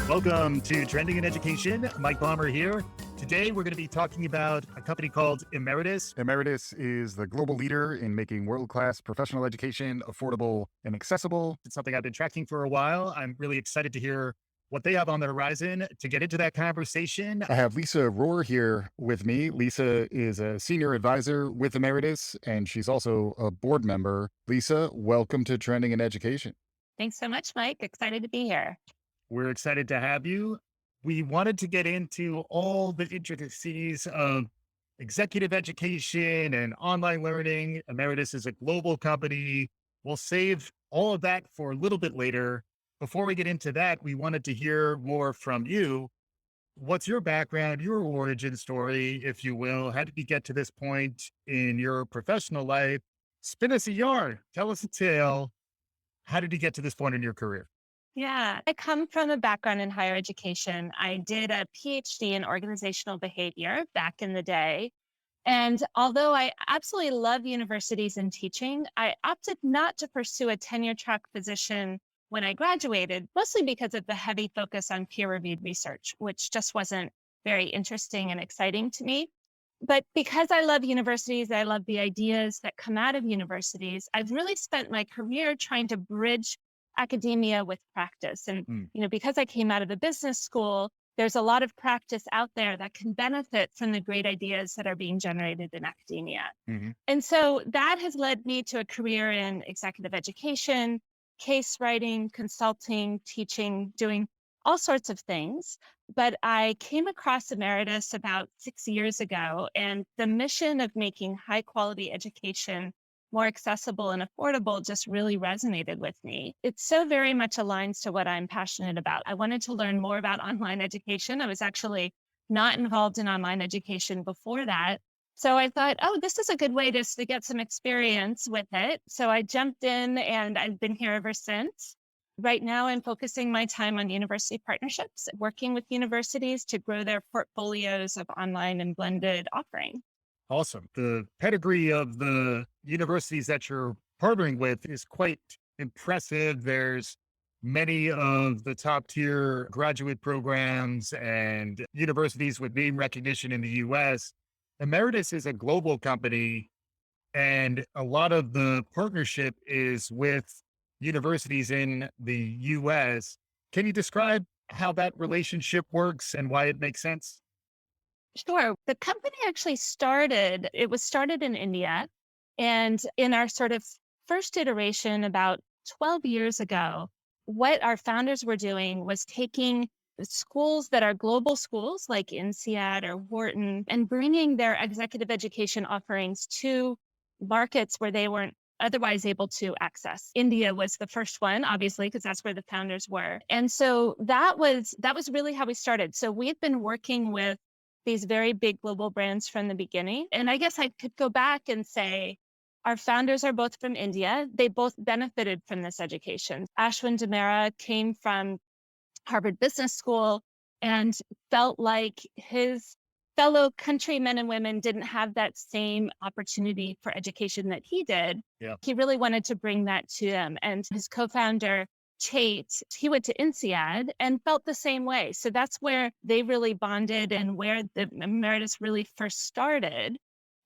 Welcome to Trending in Education. Mike Bomber here. Today, we're going to be talking about a company called Emeritus. Emeritus is the global leader in making world-class professional education affordable and accessible. It's something I've been tracking for a while. I'm really excited to hear what they have on the horizon. To get into that conversation, I have Lisa Rohrer here with me. Lisa is a senior advisor with Emeritus, and she's also a board member. Lisa, welcome to Trending in Education. Thanks so much, Mike. Excited to be here. we're excited to have you. We wanted to get into all the intricacies of executive education and online learning. Emeritus is a global company. We'll save all of that for a little bit later. Before we get into that, we wanted to hear more from you. What's your background, your origin story, if you will? How did you get to this point in your professional life? Spin us a yarn. Tell us a tale. How did you get to this point in your career? Yeah, I come from a background in higher education. I did a PhD in organizational behavior back in the day. And although I absolutely love universities and teaching, I opted not to pursue a tenure track position when I graduated, mostly because of the heavy focus on peer-reviewed research, which just wasn't very interesting and exciting to me. But because I love universities, I love the ideas that come out of universities, I've really spent my career trying to bridge academia with practice. And, because I came out of a business school, there's a lot of practice out there that can benefit from the great ideas that are being generated in academia. And so that has led me to a career in executive education, case writing, consulting, teaching, doing all sorts of things. But I came across Emeritus about 6 years ago, and the mission of making high quality education more accessible and affordable just really resonated with me. It so very much aligns to what I'm passionate about. I wanted to learn more about online education. I was actually not involved in online education before that. So I thought, oh, this is a good way to get some experience with it. So I jumped in and I've been here ever since. Right now, I'm focusing my time on university partnerships, working with universities to grow their portfolios of online and blended offering. Awesome. The pedigree of the universities that you're partnering with is quite impressive. There's many of the top tier graduate programs and universities with name recognition in the US. Emeritus is a global company, and a lot of the partnership is with universities in the US. Can you describe how that relationship works and why it makes sense? Sure. The company actually it was started in India. And in our sort of first iteration about 12 years ago, what our founders were doing was taking schools that are global schools like INSEAD or Wharton and bringing their executive education offerings to markets where they weren't otherwise able to access. India was the first one, obviously, because that's where the founders were. And so that was really how we started. So we've been working with these very big global brands from the beginning. And I guess I could go back and say, our founders are both from India. They both benefited from this education. Ashwin Damera came from Harvard Business School and felt like his fellow countrymen and women didn't have that same opportunity for education that he did. Yeah. He really wanted to bring that to them. And his co-founder, Chait, he went to INSEAD and felt the same way. So that's where they really bonded and where the Emeritus really first started.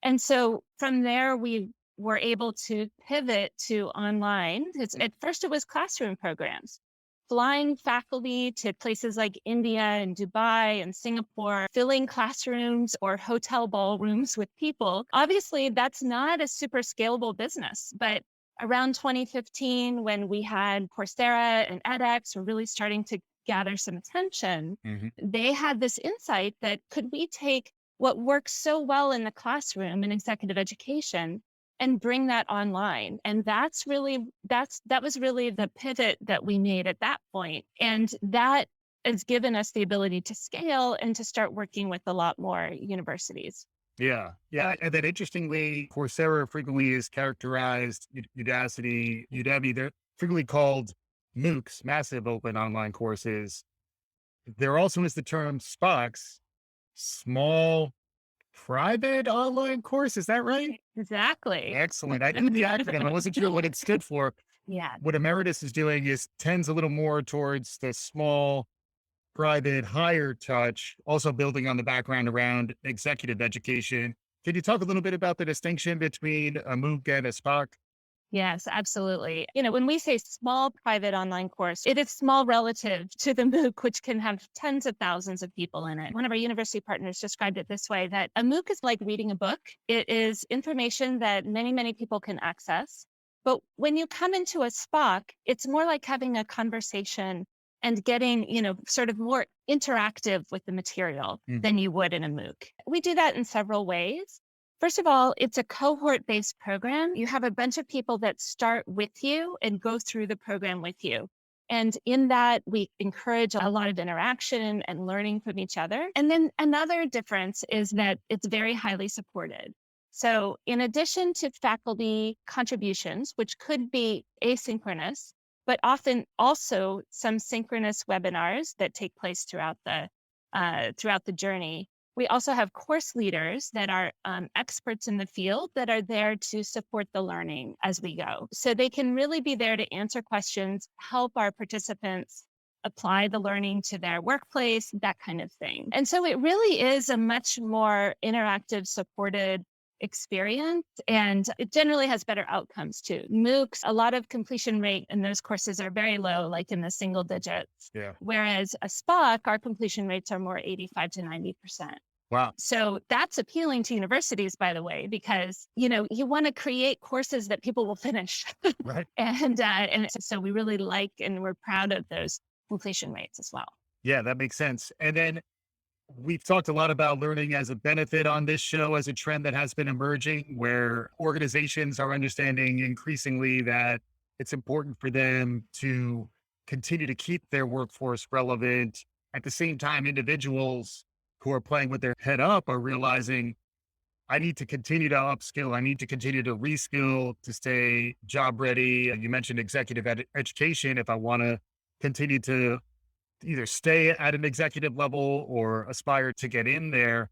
And so from there, we were able to pivot to online. At first, it was classroom programs, flying faculty to places like India and Dubai and Singapore, filling classrooms or hotel ballrooms with people. Obviously, that's not a super scalable business, but around 2015, when we had Coursera and edX were really starting to gather some attention, they had this insight that could we take what works so well in the classroom in executive education and bring that online? And that was really the pivot that we made at that point. And that has given us the ability to scale and to start working with a lot more universities. Yeah. And then interestingly, Coursera frequently is characterized, Udemy, they're frequently called MOOCs, massive open online courses. There also is the term SPOCs, small private online course. Is that right? Exactly. Excellent. I didn't the acronym. I wasn't sure what it stood for. Yeah. What Emeritus is doing is tends a little more towards the small private, higher touch, also building on the background around executive education. Can you talk a little bit about the distinction between a MOOC and a SPOC? Yes, absolutely. When we say small private online course, it is small relative to the MOOC, which can have tens of thousands of people in it. One of our university partners described it this way, that a MOOC is like reading a book. It is information that many, many people can access. But when you come into a SPOC, it's more like having a conversation and getting, sort of more interactive with the material Mm. than you would in a MOOC. We do that in several ways. First of all, it's a cohort-based program. You have a bunch of people that start with you and go through the program with you. And in that, we encourage a lot of interaction and learning from each other. And then another difference is that it's very highly supported. So in addition to faculty contributions, which could be asynchronous, but often also some synchronous webinars that take place throughout the journey, we also have course leaders that are experts in the field that are there to support the learning as we go. So they can really be there to answer questions, help our participants apply the learning to their workplace, that kind of thing. And so it really is a much more interactive, supported experience, and it generally has better outcomes too. MOOCs, a lot of completion rate in those courses are very low, like in the single digits. Yeah. Whereas a SPOC, our completion rates are more 85 to 90%. Wow. So that's appealing to universities, by the way, because you want to create courses that people will finish, Right. and so we really like and we're proud of those completion rates as well. Yeah, that makes sense. And then we've talked a lot about learning as a benefit on this show as a trend that has been emerging, where organizations are understanding increasingly that it's important for them to continue to keep their workforce relevant. At the same time, individuals who are playing with their head up are realizing, I need to continue to upskill. I need to continue to reskill to stay job ready. You mentioned executive education. If I want to continue to either stay at an executive level or aspire to get in there.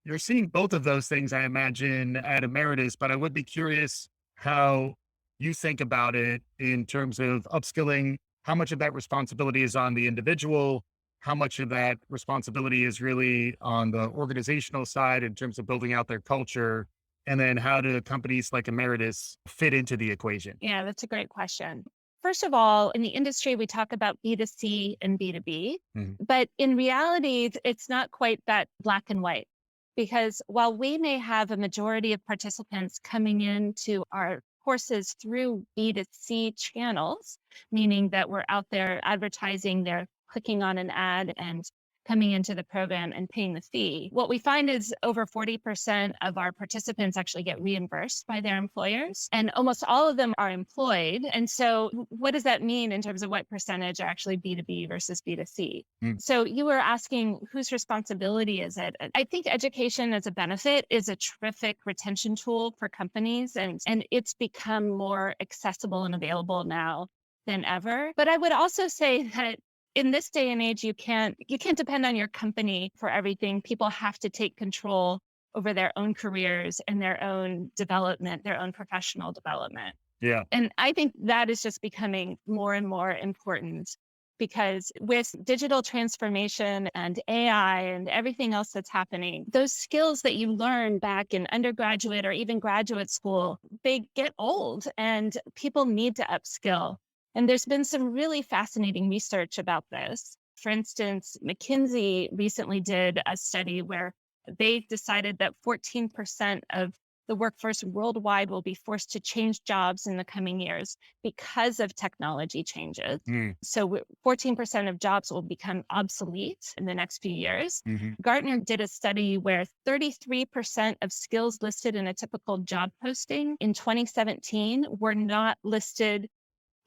You're seeing both of those things, I imagine, at Emeritus, but I would be curious how you think about it in terms of upskilling. How much of that responsibility is on the individual? How much of that responsibility is really on the organizational side in terms of building out their culture? And then how do companies like Emeritus fit into the equation? Yeah, that's a great question. First of all, in the industry, we talk about B2C and B2B, Mhm. but in reality, it's not quite that black and white. Because while we may have a majority of participants coming into our courses through B2C channels, meaning that we're out there advertising, they're clicking on an ad and coming into the program and paying the fee. What we find is over 40% of our participants actually get reimbursed by their employers, and almost all of them are employed. And so what does that mean in terms of what percentage are actually B2B versus B2C? Mm. So you were asking whose responsibility is it? I think education as a benefit is a terrific retention tool for companies, and it's become more accessible and available now than ever. But I would also say that in this day and age, you can't depend on your company for everything. People have to take control over their own careers and their own development, their own professional development. Yeah. And I think that is just becoming more and more important, because with digital transformation and AI and everything else that's happening, those skills that you learn back in undergraduate or even graduate school, they get old and people need to upskill. And there's been some really fascinating research about this. For instance, McKinsey recently did a study where they decided that 14% of the workforce worldwide will be forced to change jobs in the coming years because of technology changes. Mm. So 14% of jobs will become obsolete in the next few years. Mhm. Gartner did a study where 33% of skills listed in a typical job posting in 2017 were not listed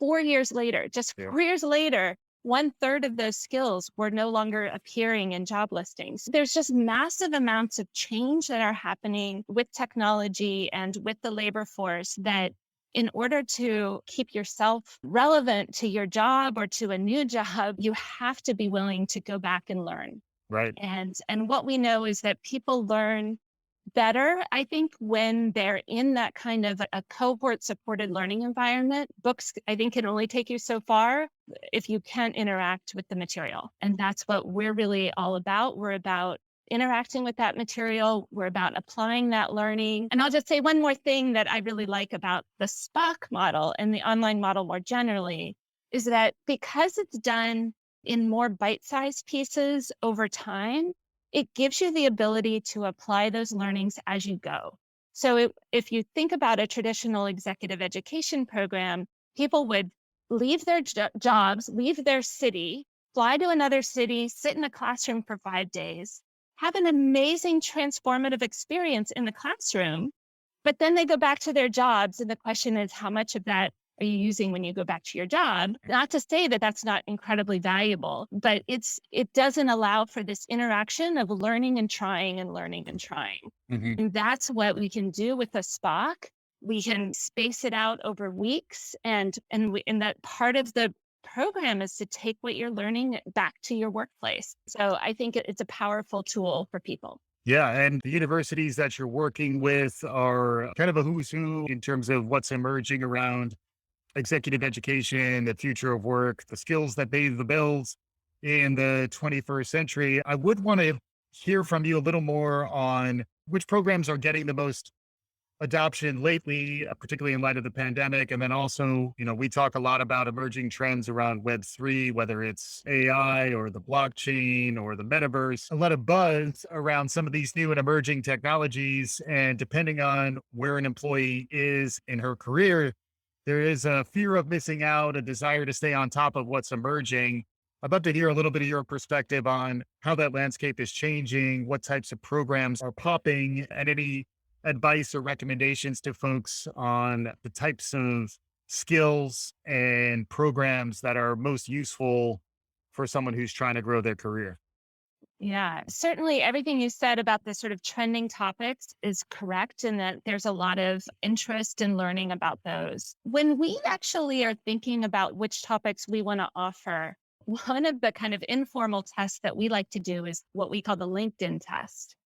4 years later. Just Yeah. 4 years later, 1/3 of those skills were no longer appearing in job listings. There's just massive amounts of change that are happening with technology and with the labor force, that in order to keep yourself relevant to your job or to a new job, you have to be willing to go back and learn. Right. And what we know is that people learn better, I think, when they're in that kind of a cohort supported learning environment. Books, I think, can only take you so far if you can't interact with the material. And that's what we're really all about. We're about interacting with that material. We're about applying that learning. And I'll just say one more thing that I really like about the SPOC model and the online model more generally is that because it's done in more bite-sized pieces over time, it gives you the ability to apply those learnings as you go. So if you think about a traditional executive education program, people would leave their jobs, leave their city, fly to another city, sit in a classroom for 5 days, have an amazing transformative experience in the classroom, but then they go back to their jobs. And the question is, how much of that are you using when you go back to your job? Not to say that that's not incredibly valuable, but it doesn't allow for this interaction of learning and trying and learning and trying. Mhm. And that's what we can do with a SPOC. We can space it out over weeks, and that part of the program is to take what you're learning back to your workplace. So I think it's a powerful tool for people. Yeah, and the universities that you're working with are kind of a who's who in terms of what's emerging around executive education, the future of work, the skills that pay the bills in the 21st century. I would want to hear from you a little more on which programs are getting the most adoption lately, particularly in light of the pandemic. And then also, we talk a lot about emerging trends around Web3, whether it's AI or the blockchain or the metaverse, a lot of buzz around some of these new and emerging technologies. And depending on where an employee is in her career, there is a fear of missing out, a desire to stay on top of what's emerging. I'd love to hear a little bit of your perspective on how that landscape is changing, what types of programs are popping, and any advice or recommendations to folks on the types of skills and programs that are most useful for someone who's trying to grow their career. Yeah, certainly everything you said about the sort of trending topics is correct, in that there's a lot of interest in learning about those. When we actually are thinking about which topics we want to offer, one of the kind of informal tests that we like to do is what we call the LinkedIn test.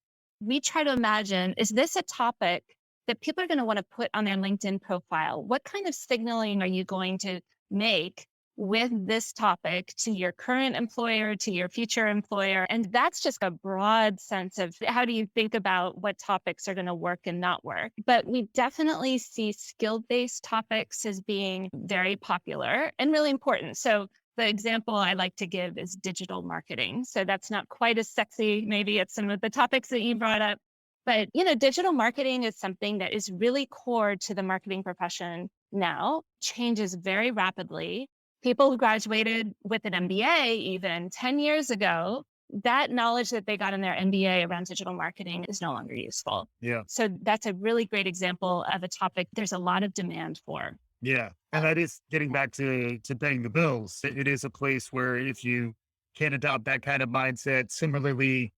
We try to imagine, is this a topic that people are going to want to put on their LinkedIn profile? What kind of signaling are you going to make with this topic to your current employer, to your future employer? And that's just a broad sense of how do you think about what topics are going to work and not work. But we definitely see skill-based topics as being very popular and really important. So the example I like to give is digital marketing. So that's not quite as sexy, maybe, as some of the topics that you brought up. But, digital marketing is something that is really core to the marketing profession now, changes very rapidly. People who graduated with an MBA even 10 years ago, that knowledge that they got in their MBA around digital marketing is no longer useful. Yeah. So that's a really great example of a topic there's a lot of demand for. Yeah. And that is getting back to paying the bills. It is a place where if you can adopt that kind of mindset, similarly,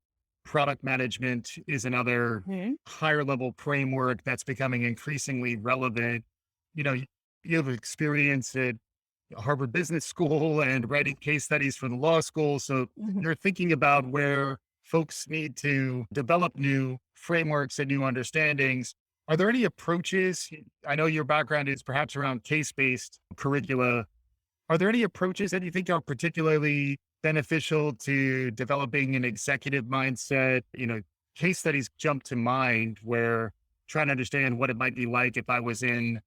product management is another Mhm. higher level framework that's becoming increasingly relevant. You know, you have experience at Harvard Business School and writing case studies for the law school. So Mhm. you're thinking about where folks need to develop new frameworks and new understandings. Are there any approaches? I know your background is perhaps around case based curricula. Are there any approaches that you think are particularly beneficial to developing an executive mindset? Case studies jump to mind where trying to understand what it might be like if I was in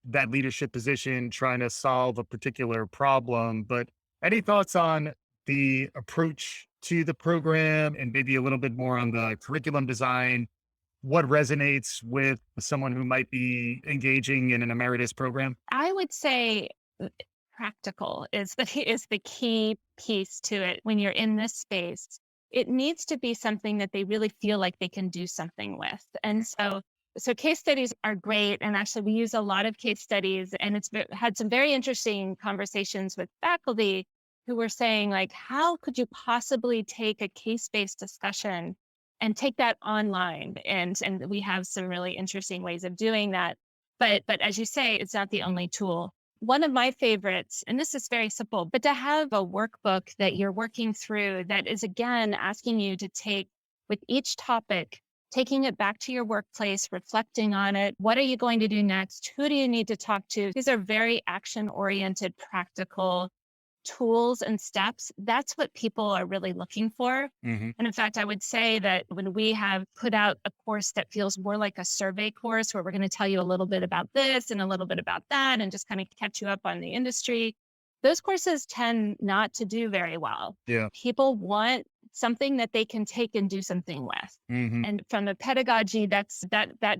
that leadership position trying to solve a particular problem. But any thoughts on the approach to the program and maybe a little bit more on the curriculum design? What resonates with someone who might be engaging in an emeritus program? I would say practical is the is the key piece to it when you're in this space. It needs to be something that they really feel like they can do something with. And so case studies are great. And actually we use a lot of case studies, and had some very interesting conversations with faculty who were saying, like, how could you possibly take a case-based discussion and take that online? And we have some really interesting ways of doing that. But as you say, it's not the only tool. One of my favorites, and this is very simple, but to have a workbook that you're working through that is, again, asking you to take with each topic taking it back to your workplace, reflecting on it. What are you going to do next? Who do you need to talk to? These are very action-oriented, practical tools and steps. That's what people are really looking for. Hmm. And in fact, I would say that when we have put out a course that feels more like a survey course, where we're going to tell you a little bit about this and a little bit about that, and just kind of catch you up on the industry, those courses tend not to do very well. Yeah. People want something that they can take and do something with. Hmm. And from a pedagogy, that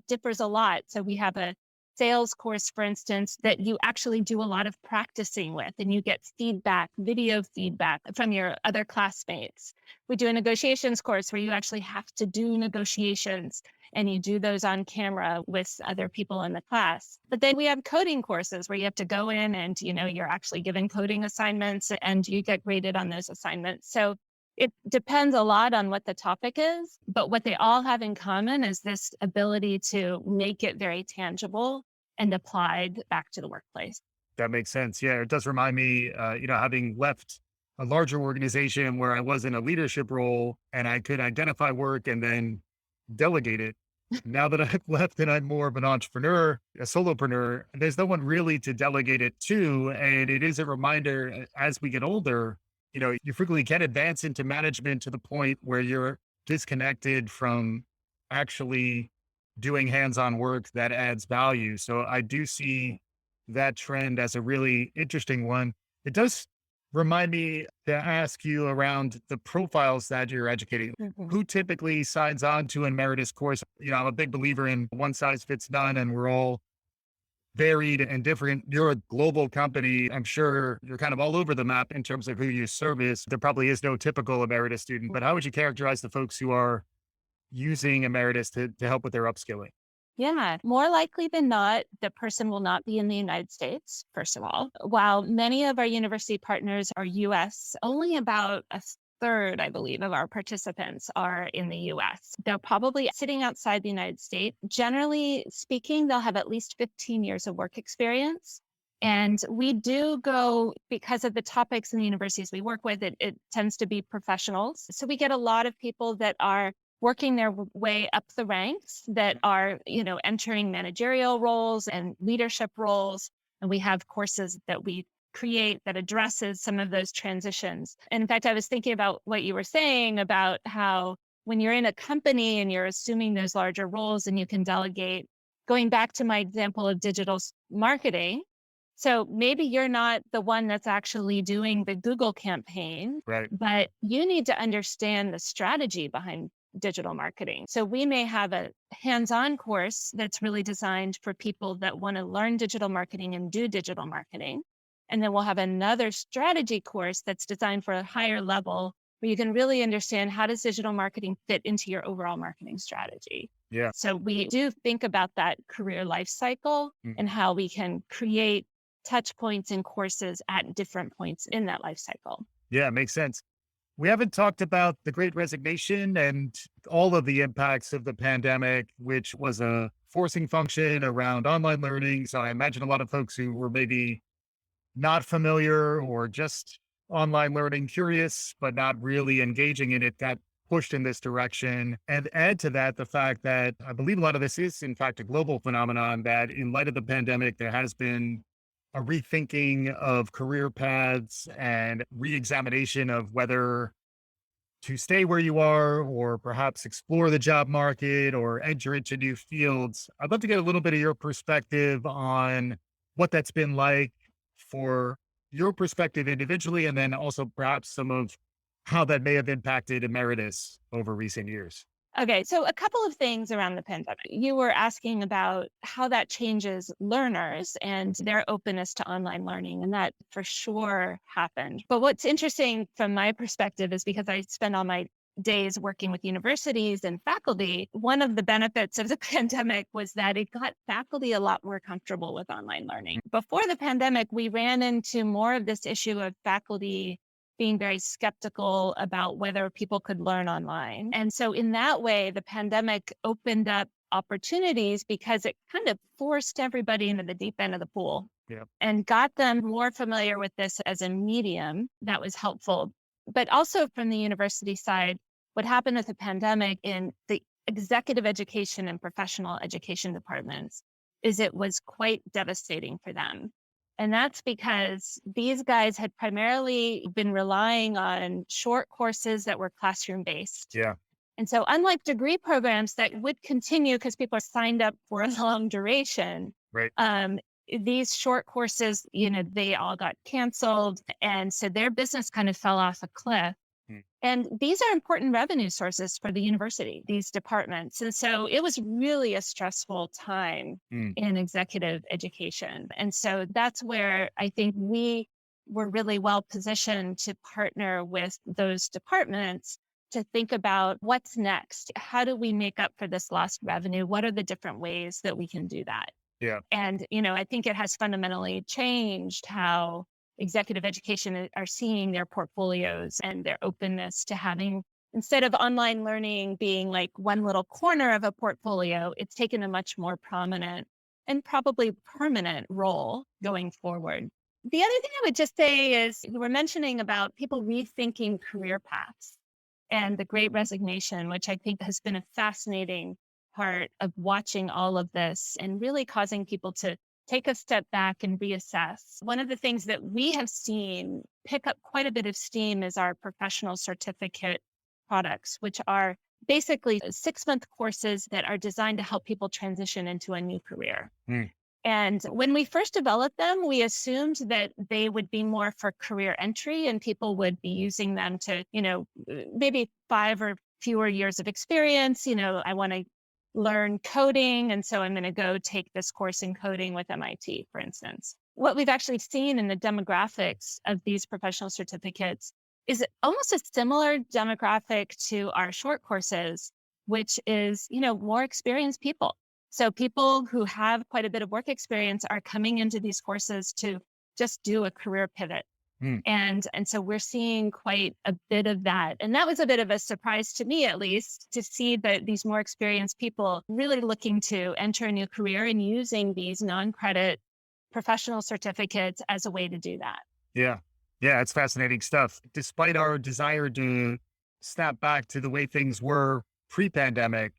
differs a lot. So we have a sales course, for instance, that you actually do a lot of practicing with, and you get feedback, video feedback from your other classmates. We do a negotiations course where you actually have to do negotiations, and you do those on camera with other people in the class. But then we have coding courses where you have to go in and, you're actually given coding assignments and you get graded on those assignments. So it depends a lot on what the topic is, but what they all have in common is this ability to make it very tangible and applied back to the workplace. That makes sense. Yeah, it does remind me, having left a larger organization where I was in a leadership role and I could identify work and then delegate it. Now that I've left and I'm more of an entrepreneur, a solopreneur, there's no one really to delegate it to. And it is a reminder as we get older, you frequently can advance into management to the point where you're disconnected from actually doing hands-on work that adds value. So I do see that trend as a really interesting one. It does remind me to ask you around the profiles that you're educating. Mhm. Who typically signs on to an emeritus course? I'm a big believer in one size fits none, and we're all varied and different. You're a global company. I'm sure you're kind of all over the map in terms of who you service. There probably is no typical emeritus student, but how would you characterize the folks who are using emeritus to help with their upskilling? Yeah, more likely than not, the person will not be in the United States, first of all. While many of our university partners are US, only about a third, I believe, of our participants are in the US. They're probably sitting outside the United States. Generally speaking, they'll have at least 15 years of work experience. And we do go, because of the topics in the universities we work with, it tends to be professionals. So we get a lot of people that are working their way up the ranks, that are, entering managerial roles and leadership roles. And we have courses that we create that addresses some of those transitions. And in fact, I was thinking about what you were saying about how when you're in a company and you're assuming those larger roles and you can delegate, going back to my example of digital marketing. So maybe you're not the one that's actually doing the Google campaign, Right. but you need to understand the strategy behind digital marketing. So we may have a hands-on course that's really designed for people that want to learn digital marketing and do digital marketing. And then we'll have another strategy course that's designed for a higher level where you can really understand, how does digital marketing fit into your overall marketing strategy? Yeah. So we do think about that career life cycle Mm. and how we can create touch points and courses at different points in that life cycle. Yeah, makes sense. We haven't talked about the great resignation and all of the impacts of the pandemic, which was a forcing function around online learning. So I imagine a lot of folks who were maybe not familiar or just online learning curious, but not really engaging in it, got pushed in this direction. And add to that the fact that I believe a lot of this is, in fact, a global phenomenon, that in light of the pandemic, there has been a rethinking of career paths and re-examination of whether to stay where you are or perhaps explore the job market or enter into new fields. I'd love to get a little bit of your perspective on what that's been like for your perspective individually, and then also perhaps some of how that may have impacted Emeritus over recent years. Okay, so a couple of things around the pandemic. You were asking about how that changes learners and their openness to online learning, and that for sure happened. But what's interesting from my perspective is, because I spend all my days working with universities and faculty, one of the benefits of the pandemic was that it got faculty a lot more comfortable with online learning. Before the pandemic, we ran into more of this issue of faculty being very skeptical about whether people could learn online. And so in that way, the pandemic opened up opportunities because it kind of forced everybody into the deep end of the pool. Yeah. And got them more familiar with this as a medium. That was helpful. But also from the university side, what happened with the pandemic, in the executive education and professional education departments is it was quite devastating for them. And that's because these guys had primarily been relying on short courses that were classroom based. Yeah. And so, unlike degree programs that would continue because people are signed up for a long duration, Right. these short courses, they all got canceled. And so their business kind of fell off a cliff. Mm. And these are important revenue sources for the university, these departments. And so it was really a stressful time Mm. in executive education. And so that's where I think we were really well positioned to partner with those departments to think about what's next. How do we make up for this lost revenue? What are the different ways that we can do that? Yeah. And, I think it has fundamentally changed how executive education are seeing their portfolios and their openness to having, instead of online learning being like one little corner of a portfolio, it's taken a much more prominent and probably permanent role going forward. The other thing I would just say is you were mentioning about people rethinking career paths and the great resignation, which I think has been a fascinating part of watching all of this and really causing people to take a step back and reassess. One of the things that we have seen pick up quite a bit of steam is our professional certificate products, which are basically 6-month courses that are designed to help people transition into a new career. Mm. And when we first developed them, we assumed that they would be more for career entry and people would be using them to, maybe 5 or fewer years of experience. I want to learn coding. And so I'm going to go take this course in coding with MIT, for instance. What we've actually seen in the demographics of these professional certificates is almost a similar demographic to our short courses, which is, more experienced people. So people who have quite a bit of work experience are coming into these courses to just do a career pivot. Mm. And so we're seeing quite a bit of that. And that was a bit of a surprise to me, at least, to see that these more experienced people really looking to enter a new career and using these non-credit professional certificates as a way to do that. Yeah. Yeah. It's fascinating stuff. Despite our desire to snap back to the way things were pre-pandemic,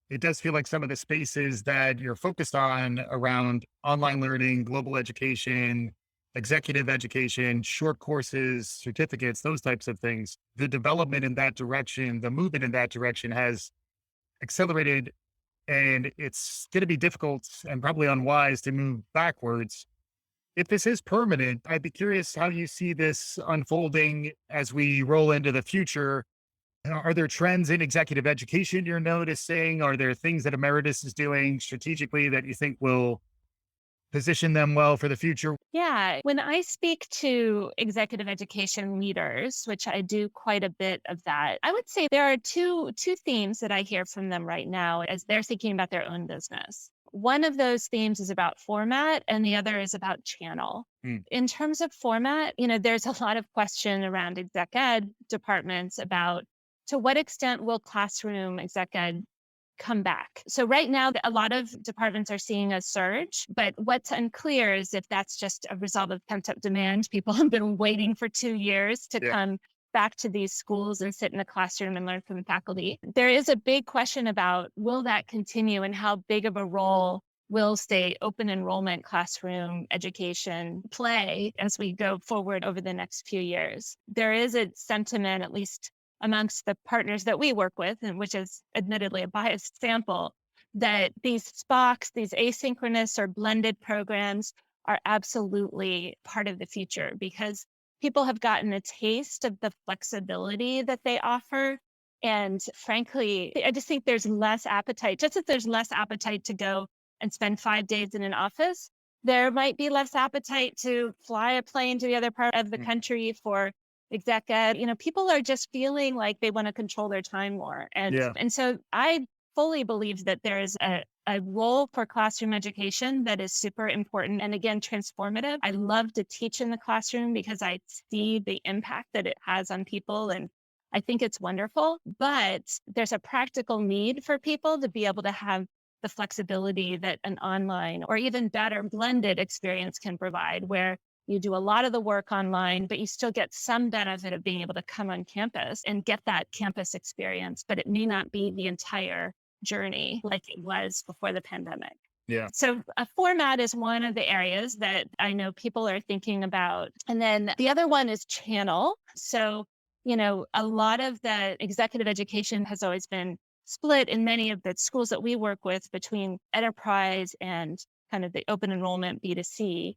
it does feel like some of the spaces that you're focused on around online learning, global education, executive education, short courses, certificates, those types of things, the development in that direction, the movement in that direction has accelerated. And it's going to be difficult and probably unwise to move backwards. If this is permanent, I'd be curious how you see this unfolding as we roll into the future. Are there trends in executive education you're noticing? Are there things that Emeritus is doing strategically that you think will position them well for the future? Yeah. When I speak to executive education leaders, which I do quite a bit of that, I would say there are two themes that I hear from them right now as they're thinking about their own business. One of those themes is about format and the other is about channel. Mm. In terms of format, there's a lot of question around exec ed departments about to what extent will classroom exec ed come back. So right now, a lot of departments are seeing a surge, but what's unclear is if that's just a result of pent up demand. People have been waiting for 2 years to come back to these schools and sit in a classroom and learn from the faculty. There is a big question about will that continue and how big of a role will, say, open enrollment classroom education play as we go forward over the next few years. There is a sentiment, at least amongst the partners that we work with, and which is admittedly a biased sample, that these SPOCs, these asynchronous or blended programs are absolutely part of the future because people have gotten a taste of the flexibility that they offer. And frankly, I just think there's less appetite, just as there's less appetite to go and spend 5 days in an office, there might be less appetite to fly a plane to the other part of the country for exec ed. People are just feeling like they want to control their time more. And so I fully believe that there is a role for classroom education that is super important and again, transformative. I love to teach in the classroom because I see the impact that it has on people and I think it's wonderful, but there's a practical need for people to be able to have the flexibility that an online or even better blended experience can provide where you do a lot of the work online, but you still get some benefit of being able to come on campus and get that campus experience, but it may not be the entire journey like it was before the pandemic. Yeah. So a format is one of the areas that I know people are thinking about. And then the other one is channel. So, a lot of the executive education has always been split in many of the schools that we work with between enterprise and kind of the open enrollment B2C.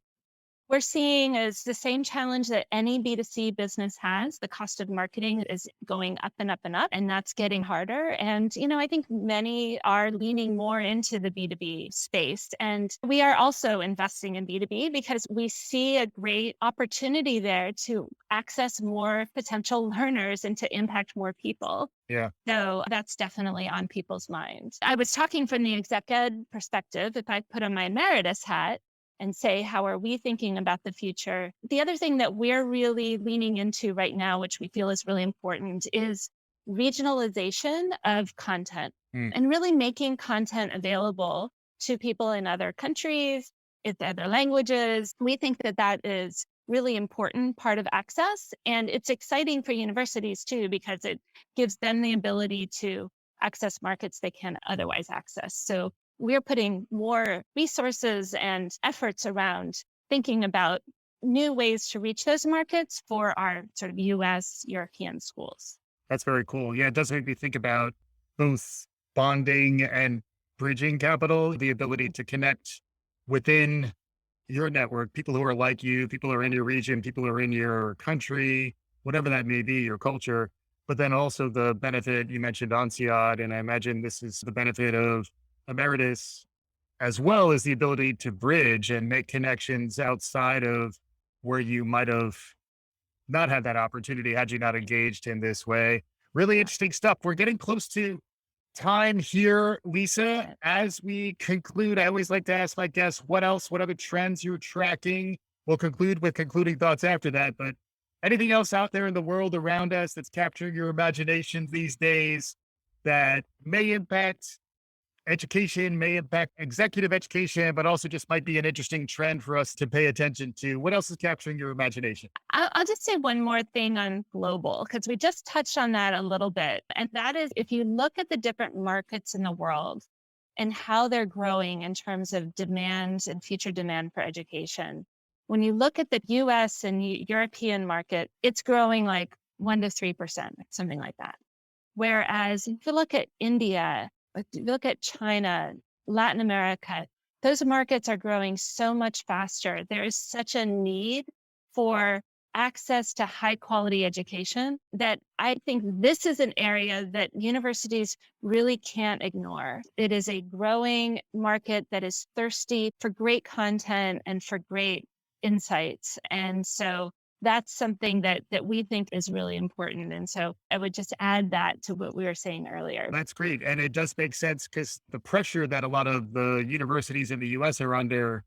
We're seeing is the same challenge that any B2C business has. The cost of marketing is going up and up and up, and that's getting harder. And, I think many are leaning more into the B2B space. And we are also investing in B2B because we see a great opportunity there to access more potential learners and to impact more people. Yeah. So that's definitely on people's minds. I was talking from the exec ed perspective. If I put on my emeritus hat, and say, how are we thinking about the future? The other thing that we're really leaning into right now, which we feel is really important, is regionalization of content and really making content available to people in other countries, in other languages. We think that that is really important part of access. And it's exciting for universities too, because it gives them the ability to access markets they can't otherwise access. So we're putting more resources and efforts around thinking about new ways to reach those markets for our sort of US, European schools. That's very cool. Yeah, it does make me think about both bonding and bridging capital, the ability to connect within your network, people who are like you, people who are in your region, people who are in your country, whatever that may be, your culture. But then also the benefit you mentioned ONSIAD, and I imagine this is the benefit of Emeritus, as well as the ability to bridge and make connections outside of where you might have not had that opportunity had you not engaged in this way. Really interesting stuff. We're getting close to time here, Lisa. As we conclude, I always like to ask my guests, what else, what other trends you're tracking? We'll conclude with concluding thoughts after that. But anything else out there in the world around us that's capturing your imagination these days that may impact education, may impact executive education, but also just might be an interesting trend for us to pay attention to? What else is capturing your imagination? I'll just say one more thing on global, because we just touched on that a little bit. And that is, if you look at the different markets in the world and how they're growing in terms of demand and future demand for education, when you look at the US and European market, it's growing like 1% to 3%, something like that. Whereas if you look at India, if you look at China, Latin America, those markets are growing so much faster. There is such a need for access to high quality education that I think this is an area that universities really can't ignore. It is a growing market that is thirsty for great content and for great insights. And so that's something that we think is really important. And so I would just add that to what we were saying earlier. That's great. And it does make sense because the pressure that a lot of the universities in the US are under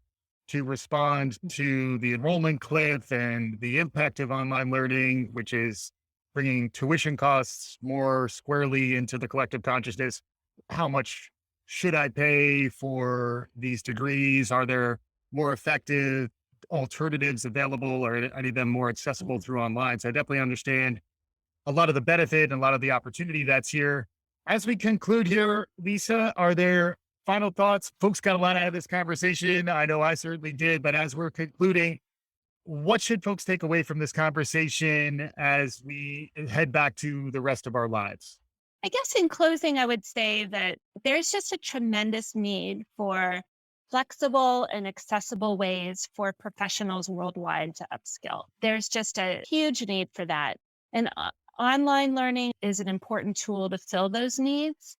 to respond to the enrollment cliff and the impact of online learning, which is bringing tuition costs more squarely into the collective consciousness. How much should I pay for these degrees? Are there more effective alternatives available, or are any of them more accessible through online? So I definitely understand a lot of the benefit and a lot of the opportunity that's here. As we conclude here, Lisa, are there final thoughts? Folks got a lot out of this conversation. I know I certainly did, but as we're concluding, what should folks take away from this conversation as we head back to the rest of our lives? I guess in closing, I would say that there's just a tremendous need for flexible and accessible ways for professionals worldwide to upskill. There's just a huge need for that. And online learning is an important tool to fill those needs.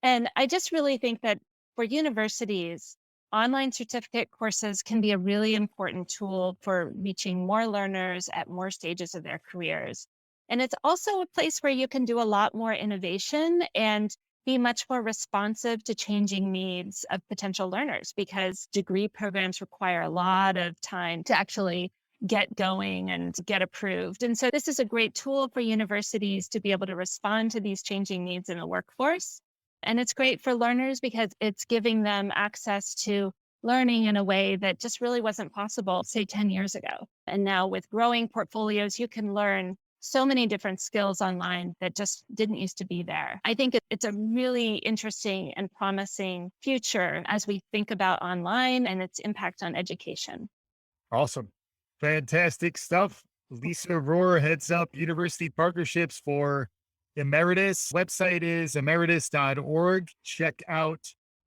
And I just really think that for universities, online certificate courses can be a really important tool for reaching more learners at more stages of their careers. And it's also a place where you can do a lot more innovation and be much more responsive to changing needs of potential learners, because degree programs require a lot of time to actually get going and get approved. And so this is a great tool for universities to be able to respond to these changing needs in the workforce. And it's great for learners because it's giving them access to learning in a way that just really wasn't possible, say 10 years ago. And now with growing portfolios, you can learn so many different skills online that just didn't used to be there. I think it's a really interesting and promising future as we think about online and its impact on education. Awesome. Fantastic stuff. Lisa Rohrer heads up university partnerships for Emeritus. Website is emeritus.org. Check out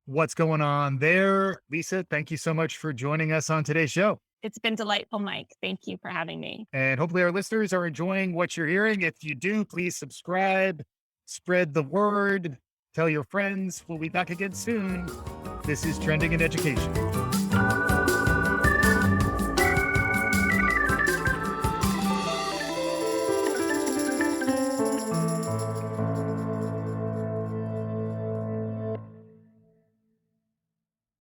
what's going on there. Lisa, thank you so much for joining us on today's show. It's been delightful, Mike. Thank you for having me. And hopefully our listeners are enjoying what you're hearing. If you do, please subscribe, spread the word, tell your friends. We'll be back again soon. This is Trending in Education.